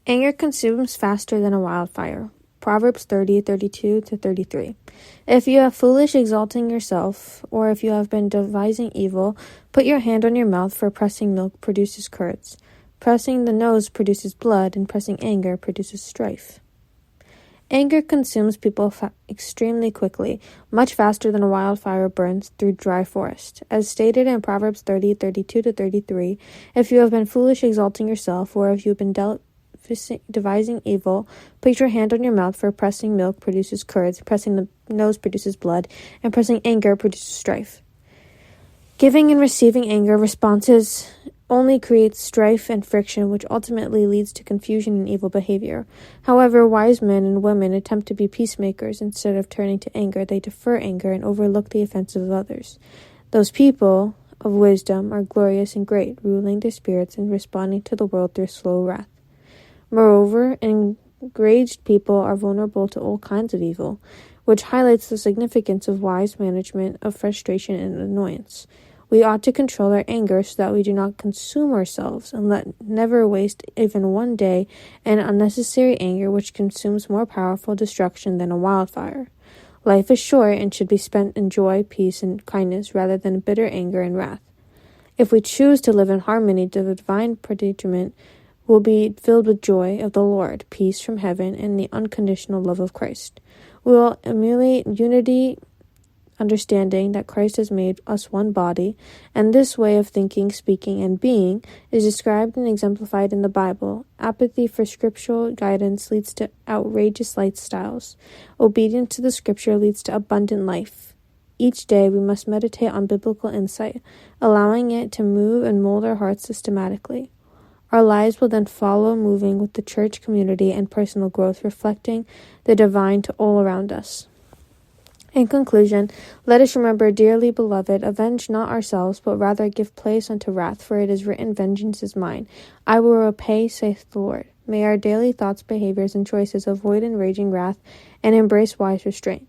Anger consumes faster than a wildfire. Proverbs 30:32-33. If you are foolish exalting yourself, or if you have been devising evil, put your hand on your mouth, for pressing milk produces curds. Pressing the nose produces blood, and pressing anger produces strife. Anger consumes people extremely quickly, much faster than a wildfire burns through dry forest. As stated in Proverbs 30:32-33, if you have been foolish exalting yourself, or if you have been devising evil, put your hand on your mouth, for pressing milk produces curds, pressing the nose produces blood, and pressing anger produces strife. Giving and receiving anger responses only creates strife and friction, which ultimately leads to confusion and evil behavior. However, wise men and women attempt to be peacemakers. Instead of turning to anger, they defer anger and overlook the offenses of others. Those people of wisdom are glorious and great, ruling their spirits and responding to the world through slow wrath. Moreover, enraged people are vulnerable to all kinds of evil, which highlights the significance of wise management of frustration and annoyance. We ought to control our anger so that we do not consume ourselves, and never waste even one day in unnecessary anger, which consumes more powerful destruction than a wildfire. Life is short and should be spent in joy, peace, and kindness rather than bitter anger and wrath. If we choose to live in harmony, the divine predicament will be filled with joy of the Lord, peace from heaven, and the unconditional love of Christ. We will emulate unity, understanding that Christ has made us one body, and this way of thinking, speaking, and being is described and exemplified in the Bible. Apathy for scriptural guidance leads to outrageous lifestyles. Obedience to the scripture leads to abundant life. Each day we must meditate on biblical insight, allowing it to move and mold our hearts systematically. Our lives will then follow, moving with the church community and personal growth, reflecting the divine to all around us. In conclusion, let us remember, dearly beloved, avenge not ourselves, but rather give place unto wrath, for it is written, Vengeance is mine, I will repay, saith the Lord. May our daily thoughts, behaviors, and choices avoid enraging wrath and embrace wise restraint.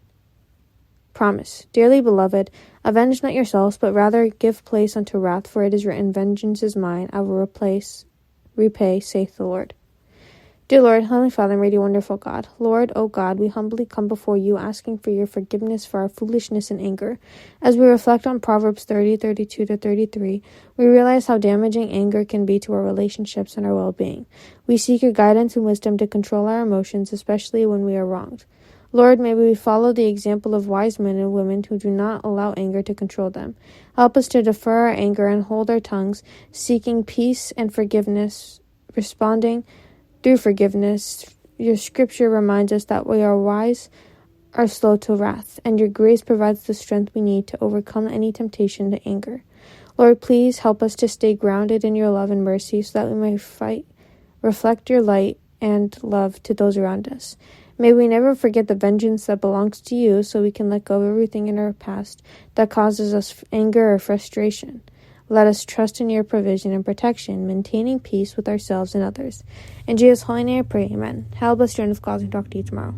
Promise, dearly beloved, avenge not yourselves, but rather give place unto wrath, for it is written, Vengeance is mine, I will repay, saith the Lord. Dear Lord, Heavenly Father, and mighty wonderful God, Lord, O God, we humbly come before you, asking for your forgiveness for our foolishness and anger. As we reflect on Proverbs 30:32-33, we realize how damaging anger can be to our relationships and our well-being. We seek your guidance and wisdom to control our emotions, especially when we are wronged. Lord, may we follow the example of wise men and women who do not allow anger to control them. Help us to defer our anger and hold our tongues, seeking peace and forgiveness, responding through forgiveness. Your scripture reminds us that we are slow to wrath, and your grace provides the strength we need to overcome any temptation to anger. Lord, please help us to stay grounded in your love and mercy so that we may reflect your light and love to those around us. May we never forget the vengeance that belongs to you, so we can let go of everything in our past that causes us anger or frustration. Let us trust in your provision and protection, maintaining peace with ourselves and others. In Jesus' holy name I pray, amen. Have a blessed day, and God, and talk to you tomorrow.